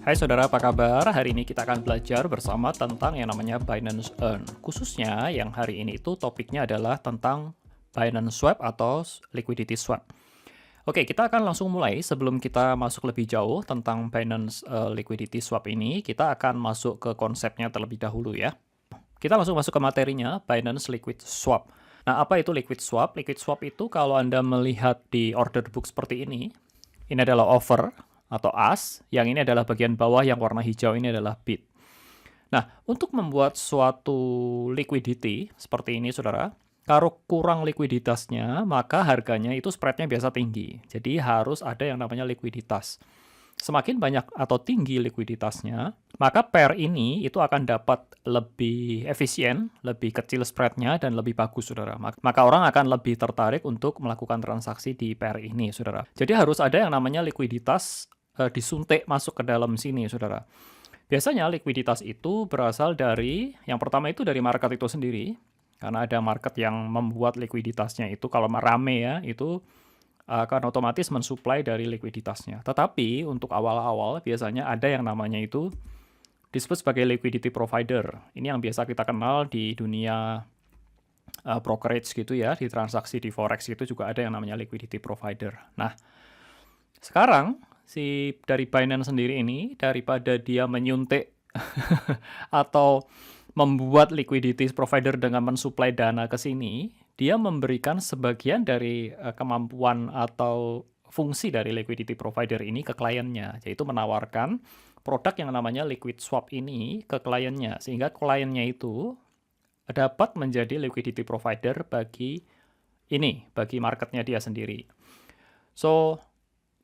Hai saudara, apa kabar? Hari ini kita akan belajar bersama tentang yang namanya Binance Earn. Khususnya yang hari ini itu topiknya adalah tentang Binance Swap atau Liquidity Swap. Oke, kita akan langsung mulai. Sebelum kita masuk lebih jauh tentang Binance Liquidity Swap ini, kita akan masuk ke konsepnya terlebih dahulu ya. Kita langsung masuk ke materinya, Binance Liquid Swap. Nah, apa itu Liquid Swap? Liquid Swap itu kalau Anda melihat di order book seperti ini adalah offer atau as, yang ini adalah bagian bawah yang warna hijau ini adalah bid. Nah, untuk membuat suatu liquidity seperti ini, saudara, kalau kurang likuiditasnya, maka harganya itu spreadnya biasa tinggi. Jadi harus ada yang namanya likuiditas. Semakin banyak atau tinggi likuiditasnya, maka pair ini itu akan dapat lebih efisien, lebih kecil spreadnya, dan lebih bagus, saudara. Maka orang akan lebih tertarik untuk melakukan transaksi di pair ini, saudara. Jadi harus ada yang namanya likuiditas disuntik masuk ke dalam sini, saudara. Biasanya likuiditas itu berasal dari, yang pertama itu dari market itu sendiri, karena ada market yang membuat likuiditasnya itu kalau rame ya, itu akan otomatis mensuplai dari likuiditasnya. Tetapi untuk awal-awal biasanya ada yang namanya itu disebut sebagai liquidity provider. Ini yang biasa kita kenal di dunia brokerage gitu ya, di transaksi di forex itu juga ada yang namanya liquidity provider. Nah, sekarang dari Binance sendiri ini, daripada dia menyuntik atau membuat liquidity provider dengan mensuplai dana ke sini, dia memberikan sebagian dari kemampuan atau fungsi dari liquidity provider ini ke kliennya, yaitu menawarkan produk yang namanya liquid swap ini ke kliennya, sehingga kliennya itu dapat menjadi liquidity provider bagi marketnya dia sendiri. So,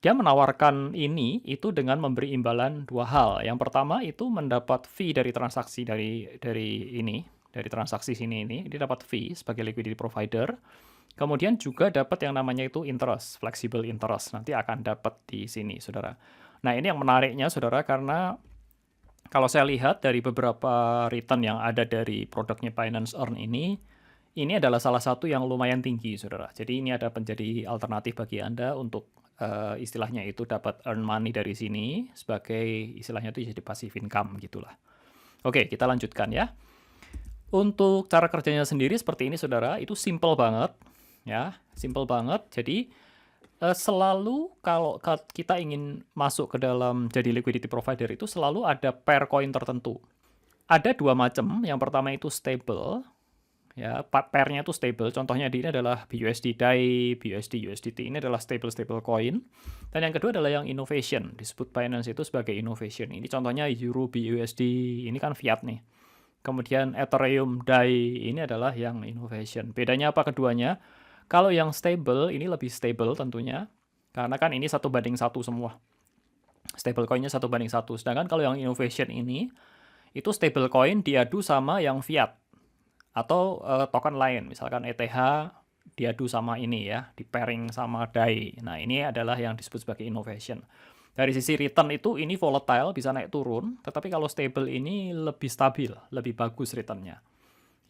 dia menawarkan ini itu dengan memberi imbalan dua hal. Yang pertama itu mendapat fee dari transaksi dari transaksi sini ini dapat fee sebagai liquidity provider. Kemudian juga dapat yang namanya itu interest, flexible interest. Nanti akan dapat di sini, saudara. Nah, ini yang menariknya, saudara, karena kalau saya lihat dari beberapa return yang ada dari produknya Binance Earn ini adalah salah satu yang lumayan tinggi, saudara. Jadi ini ada menjadi alternatif bagi Anda untuk istilahnya itu dapat earn money dari sini sebagai istilahnya itu jadi passive income gitulah. Oke, kita lanjutkan ya. Untuk cara kerjanya sendiri seperti ini, saudara, itu simple banget ya, simple banget. Jadi selalu kalau kita ingin masuk ke dalam jadi liquidity provider itu selalu ada pair coin tertentu. Ada dua macam. Yang pertama itu stable. Ya, pairnya itu stable. Contohnya di ini adalah BUSD DAI, BUSD USDT. Ini adalah stable coin. Dan yang kedua adalah yang innovation. Disebut Binance itu sebagai innovation. Ini contohnya Euro BUSD. Ini kan fiat nih. Kemudian Ethereum DAI. Ini adalah yang innovation. Bedanya apa keduanya? Kalau yang stable, ini lebih stable tentunya. Karena kan ini 1:1 semua. Stable coinnya 1:1. Sedangkan kalau yang innovation ini, itu stable coin diadu sama yang fiat. Atau token lain, misalkan ETH diadu sama ini ya, di pairing sama DAI. Nah, ini adalah yang disebut sebagai innovation. Dari sisi return itu ini volatile, bisa naik turun, tetapi kalau stable ini lebih stabil, lebih bagus returnnya.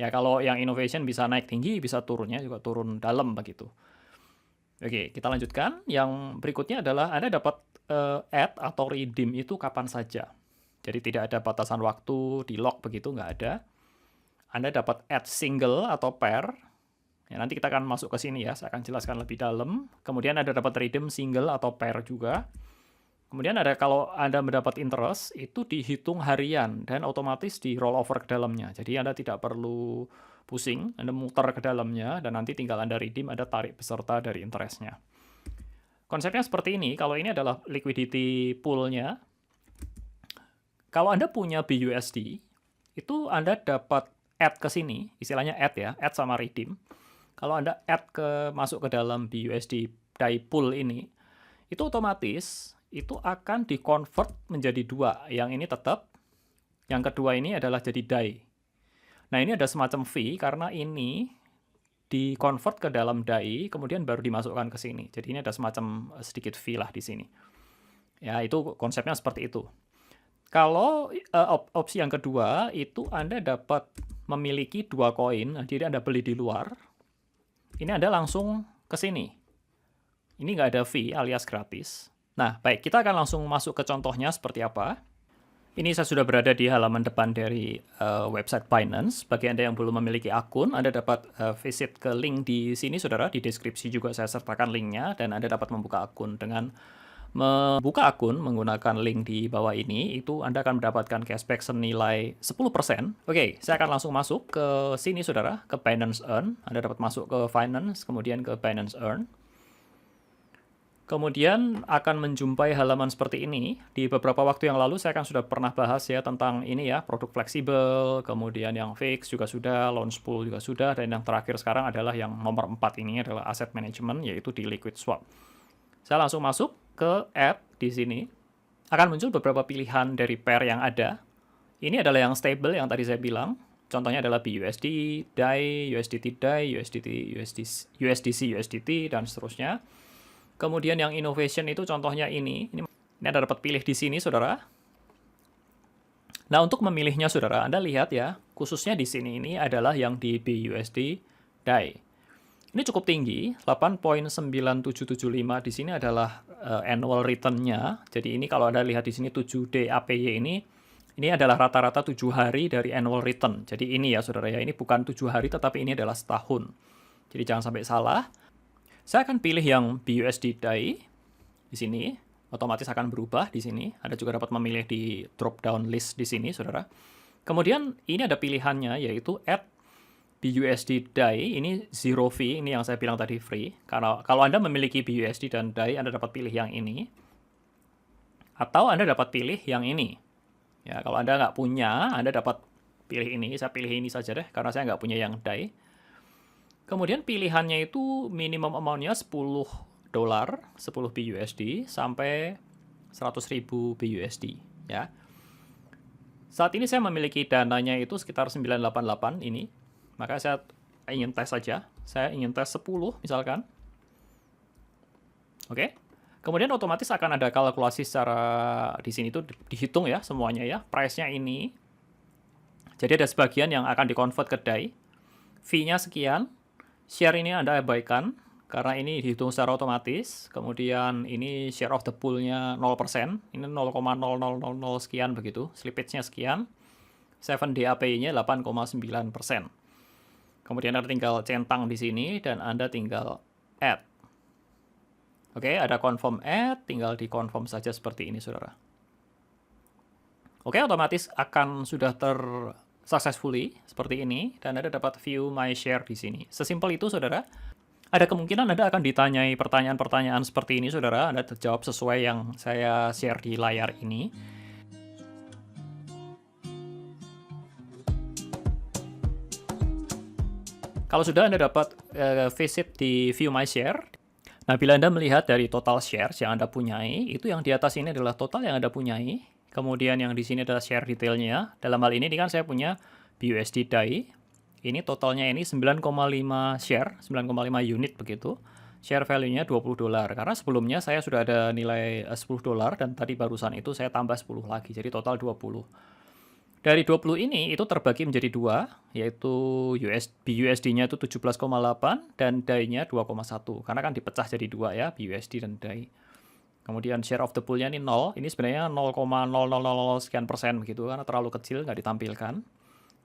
Ya, kalau yang innovation bisa naik tinggi, bisa turunnya juga turun dalam begitu. Oke, kita lanjutkan. Yang berikutnya adalah Anda dapat add atau redeem itu kapan saja. Jadi tidak ada batasan waktu, di lock begitu, nggak ada. Anda dapat add single atau pair. Ya, nanti kita akan masuk ke sini ya, saya akan jelaskan lebih dalam. Kemudian Anda dapat redeem single atau pair juga. Kemudian ada kalau Anda mendapat interest, itu dihitung harian dan otomatis di roll over ke dalamnya. Jadi Anda tidak perlu pusing, Anda muter ke dalamnya, dan nanti tinggal Anda redeem, Anda tarik beserta dari interestnya. Konsepnya seperti ini, kalau ini adalah liquidity pool-nya. Kalau Anda punya BUSD, itu Anda dapat add ke sini, istilahnya add ya, add sama redeem. Kalau Anda add masuk ke dalam BUSD DAI pool ini, itu otomatis itu akan di-convert menjadi dua. Yang ini tetap, yang kedua ini adalah jadi DAI. Nah, ini ada semacam fee karena ini di-convert ke dalam DAI, kemudian baru dimasukkan ke sini. Jadi ini ada semacam sedikit fee lah di sini. Ya, itu konsepnya seperti itu. Kalau opsi yang kedua, itu Anda dapat memiliki dua koin, jadi Anda beli di luar, ini Anda langsung ke sini. Ini nggak ada fee alias gratis. Nah, baik, kita akan langsung masuk ke contohnya seperti apa. Ini saya sudah berada di halaman depan dari website Binance. Bagi Anda yang belum memiliki akun, Anda dapat visit ke link di sini, saudara. Di deskripsi juga saya sertakan linknya, dan Anda dapat membuka akun. Dengan membuka akun menggunakan link di bawah ini, itu Anda akan mendapatkan cashback senilai 10%. Oke, saya akan langsung masuk ke sini, saudara, ke Binance Earn. Anda dapat masuk ke Finance, kemudian ke Binance Earn. Kemudian akan menjumpai halaman seperti ini. Di beberapa waktu yang lalu saya kan sudah pernah bahas ya tentang ini ya, produk fleksibel, kemudian yang fix juga sudah, launch pool juga sudah, dan yang terakhir sekarang adalah yang nomor 4 ini adalah asset management, yaitu di liquid swap. Saya langsung masuk ke app di sini. Akan muncul beberapa pilihan dari pair yang ada. Ini adalah yang stable yang tadi saya bilang. Contohnya adalah BUSD, DAI, USDT DAI, USDC, USDT, dan seterusnya. Kemudian yang innovation itu contohnya ini Anda dapat pilih di sini, saudara. Nah, untuk memilihnya, saudara, Anda lihat ya, khususnya di sini ini adalah yang di BUSD DAI. Ini cukup tinggi, 8.9775 di sini adalah annual return-nya. Jadi ini kalau Anda lihat di sini 7D APY ini adalah rata-rata 7 hari dari annual return. Jadi ini ya, saudara ya, ini bukan 7 hari tetapi ini adalah setahun. Jadi jangan sampai salah. Saya akan pilih yang BUSD DAI di sini, otomatis akan berubah di sini. Anda juga dapat memilih di drop down list di sini, saudara. Kemudian ini ada pilihannya yaitu add BUSD DAI, ini zero fee, ini yang saya bilang tadi free. Karena kalau Anda memiliki BUSD dan DAI, Anda dapat pilih yang ini. Atau Anda dapat pilih yang ini. Ya, kalau Anda nggak punya, Anda dapat pilih ini. Saya pilih ini saja deh, karena saya nggak punya yang DAI. Kemudian pilihannya itu minimum amount-nya $10, 10 BUSD sampai 100.000 BUSD ya. Saat ini saya memiliki dananya itu sekitar 988 ini. Maka saya ingin tes saja. Saya ingin tes 10 misalkan. Oke. Kemudian otomatis akan ada kalkulasi secara di sini itu dihitung ya semuanya ya. Price-nya ini. Jadi ada sebagian yang akan di-convert ke DAI. Fee-nya sekian. Share ini Anda abaikan, karena ini dihitung secara otomatis. Kemudian ini share of the pool-nya 0%. Ini 0,0000 sekian begitu. Slippage-nya sekian. 7D API-nya 8,9%. Kemudian Anda tinggal centang di sini, dan Anda tinggal add. Oke, ada confirm add, tinggal di-confirm saja seperti ini, saudara. Oke, otomatis akan sudah successfully seperti ini, dan Anda dapat view my share di sini. Sesimpel itu, saudara. Ada kemungkinan Anda akan ditanyai pertanyaan-pertanyaan seperti ini, saudara. Anda terjawab sesuai yang saya share di layar ini. Kalau sudah, Anda dapat visit di view my share. Nah, bila Anda melihat dari total shares yang Anda punyai, itu yang di atas ini adalah total yang Anda punyai. Kemudian yang di sini adalah share detailnya. Dalam hal ini kan saya punya BUSD DAI. Ini totalnya ini 9,5 share, 9,5 unit begitu. Share value-nya $20. Karena sebelumnya saya sudah ada nilai $10 dan tadi barusan itu saya tambah 10 lagi. Jadi total 20. Dari 20 ini itu terbagi menjadi dua, yaitu BUSD-nya itu 17,8 dan DAI-nya 2,1. Karena kan dipecah jadi dua ya, BUSD dan DAI. Kemudian share of the pool-nya ini 0. Ini sebenarnya 0,000 sekian persen begitu, karena terlalu kecil, nggak ditampilkan.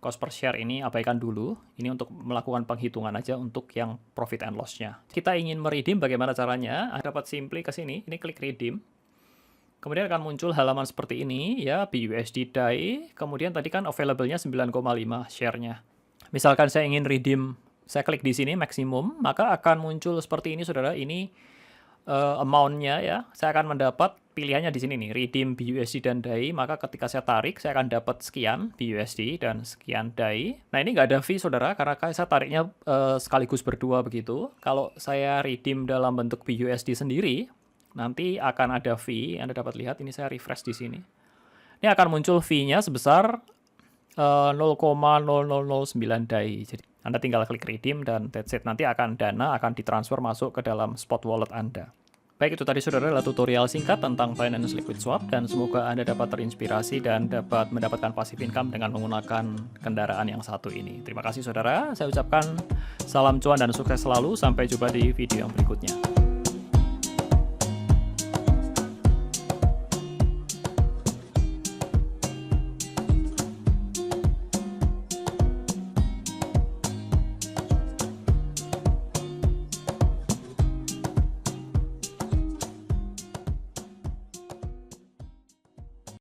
Cost per share ini abaikan dulu. Ini untuk melakukan penghitungan aja untuk yang profit and loss-nya. Kita ingin meredeem, bagaimana caranya? Dapat simply ke sini, ini klik redeem. Kemudian akan muncul halaman seperti ini, ya, BUSD DAI. Kemudian tadi kan available-nya 9,5 share-nya. Misalkan saya ingin redeem, saya klik di sini maksimum, maka akan muncul seperti ini, saudara. Ini amount-nya ya, saya akan mendapat pilihannya di sini nih, redeem BUSD dan DAI, maka ketika saya tarik, saya akan dapat sekian BUSD dan sekian DAI. Nah, ini nggak ada fee, saudara, karena saya tariknya sekaligus berdua begitu. Kalau saya redeem dalam bentuk BUSD sendiri, nanti akan ada fee. Anda dapat lihat, ini saya refresh di sini. Ini akan muncul fee-nya sebesar 0,0009 DAI. Jadi Anda tinggal klik redeem dan that's it. Nanti dana akan ditransfer masuk ke dalam spot wallet Anda. Baik, itu tadi saudara adalah tutorial singkat tentang Binance Liquid Swap, dan semoga Anda dapat terinspirasi dan dapat mendapatkan passive income dengan menggunakan kendaraan yang satu ini. Terima kasih saudara, saya ucapkan salam cuan dan sukses selalu, sampai jumpa di video yang berikutnya.